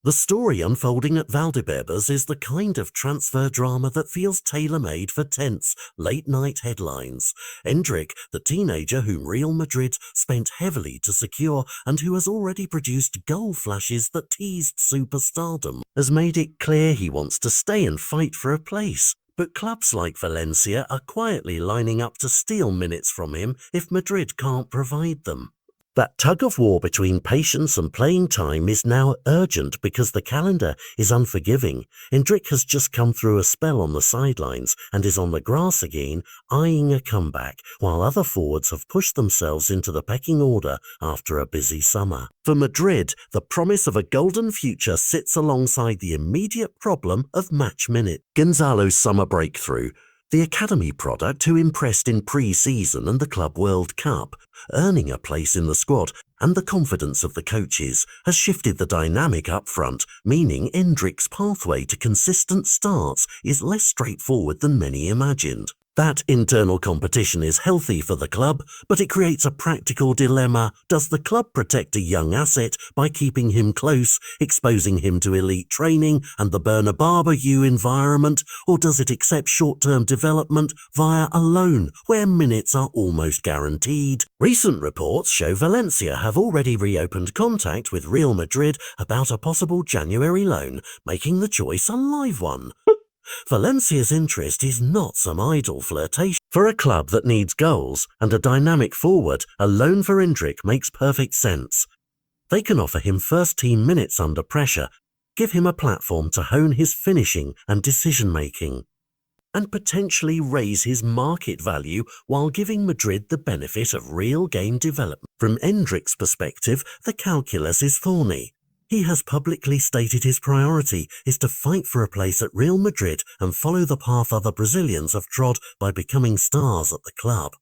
The story unfolding at Valdebebas is the kind of transfer drama that feels tailor-made for tense, late-night headlines. Endrick, the teenager whom Real Madrid spent heavily to secure and who has already produced goal flashes that teased superstardom, has made it clear he wants to stay and fight for a place. But clubs like Valencia are quietly lining up to steal minutes from him if Madrid can't provide them. That tug-of-war between patience and playing time is now urgent because the calendar is unforgiving. Endrick has just come through a spell on the sidelines and is on the grass again, eyeing a comeback, while other forwards have pushed themselves into the pecking order after a busy summer. For Madrid, the promise of a golden future sits alongside the immediate problem of match minute. Gonzalo's summer breakthrough, the academy product who impressed in pre-season and the Club World Cup, earning a place in the squad, and the confidence of the coaches, has shifted the dynamic up front, meaning Endrick's pathway to consistent starts is less straightforward than many imagined. That internal competition is healthy for the club, but it creates a practical dilemma. Does the club protect a young asset by keeping him close, exposing him to elite training and the Bernabéu environment, or does it accept short-term development via a loan, where minutes are almost guaranteed? Recent reports show Valencia have already reopened contact with Real Madrid about a possible January loan, making the choice a live one. Valencia's interest is not some idle flirtation. For a club that needs goals and a dynamic forward, a loan for Endrick makes perfect sense. They can offer him first-team minutes under pressure, give him a platform to hone his finishing and decision-making, and potentially raise his market value while giving Madrid the benefit of real game development. From Endrick's perspective, the calculus is thorny. He has publicly stated his priority is to fight for a place at Real Madrid and follow the path other Brazilians have trod by becoming stars at the club.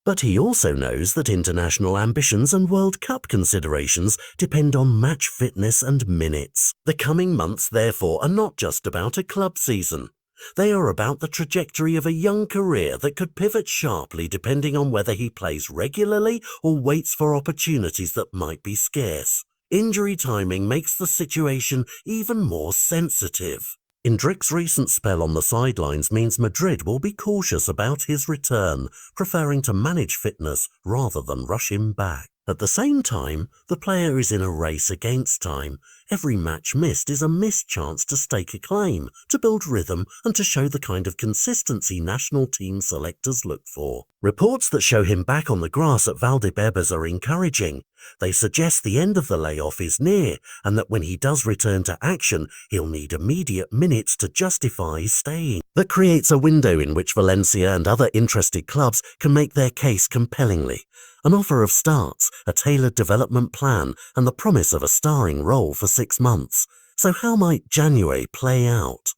But he also knows that international ambitions and World Cup considerations depend on match fitness and minutes. The coming months, therefore, are not just about a club season. They are about the trajectory of a young career that could pivot sharply depending on whether he plays regularly or waits for opportunities that might be scarce. Injury timing makes the situation even more sensitive. Endrick's recent spell on the sidelines means Madrid will be cautious about his return, preferring to manage fitness rather than rush him back. At the same time, the player is in a race against time. Every match missed is a missed chance to stake a claim, to build rhythm, and to show the kind of consistency national team selectors look for. Reports that show him back on the grass at Valdebebas are encouraging. They suggest the end of the layoff is near, and that when he does return to action, he'll need immediate minutes to justify staying. That creates a window in which Valencia and other interested clubs can make their case compellingly. An offer of starts, a tailored development plan, and the promise of a starring role for 6 months. So how might January play out?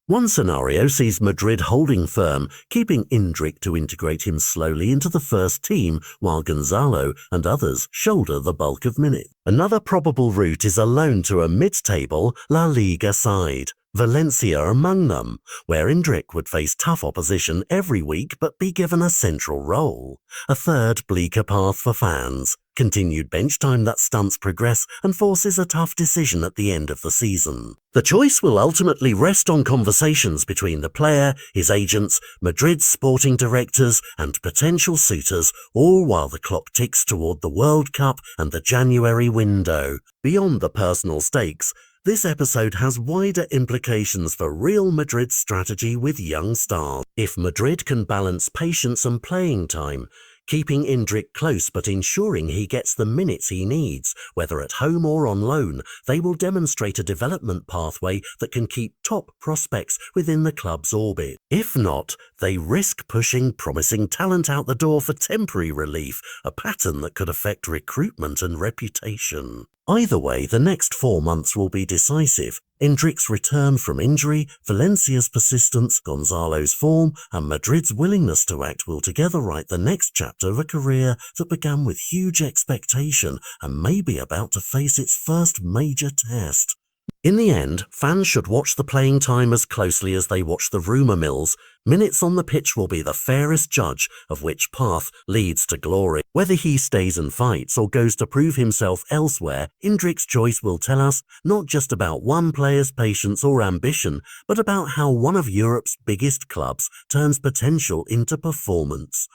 One scenario sees Madrid holding firm, keeping Endrick to integrate him slowly into the first team while Gonzalo and others shoulder the bulk of minutes. Another probable route is a loan to a mid-table La Liga side, Valencia among them, where Endrick would face tough opposition every week but be given a central role. A third bleaker path for fans, continued bench time that stunts progress and forces a tough decision at the end of the season. The choice will ultimately rest on conversations between the player, his agents, Madrid's sporting directors and potential suitors, all while the clock ticks toward the World Cup and the January window. Beyond the personal stakes, this episode has wider implications for Real Madrid's strategy with young stars. If Madrid can balance patience and playing time, keeping Endrick close but ensuring he gets the minutes he needs, whether at home or on loan, they will demonstrate a development pathway that can keep top prospects within the club's orbit. If not, they risk pushing promising talent out the door for temporary relief, a pattern that could affect recruitment and reputation. Either way, the next 4 months will be decisive. Endrick's return from injury, Valencia's persistence, Gonzalo's form, and Madrid's willingness to act will together write the next chapter of a career that began with huge expectation and may be about to face its first major test. In the end, fans should watch the playing time as closely as they watch the rumour mills. Minutes on the pitch will be the fairest judge of which path leads to glory. Whether he stays and fights or goes to prove himself elsewhere, Endrick's choice will tell us not just about one player's patience or ambition, but about how one of Europe's biggest clubs turns potential into performance.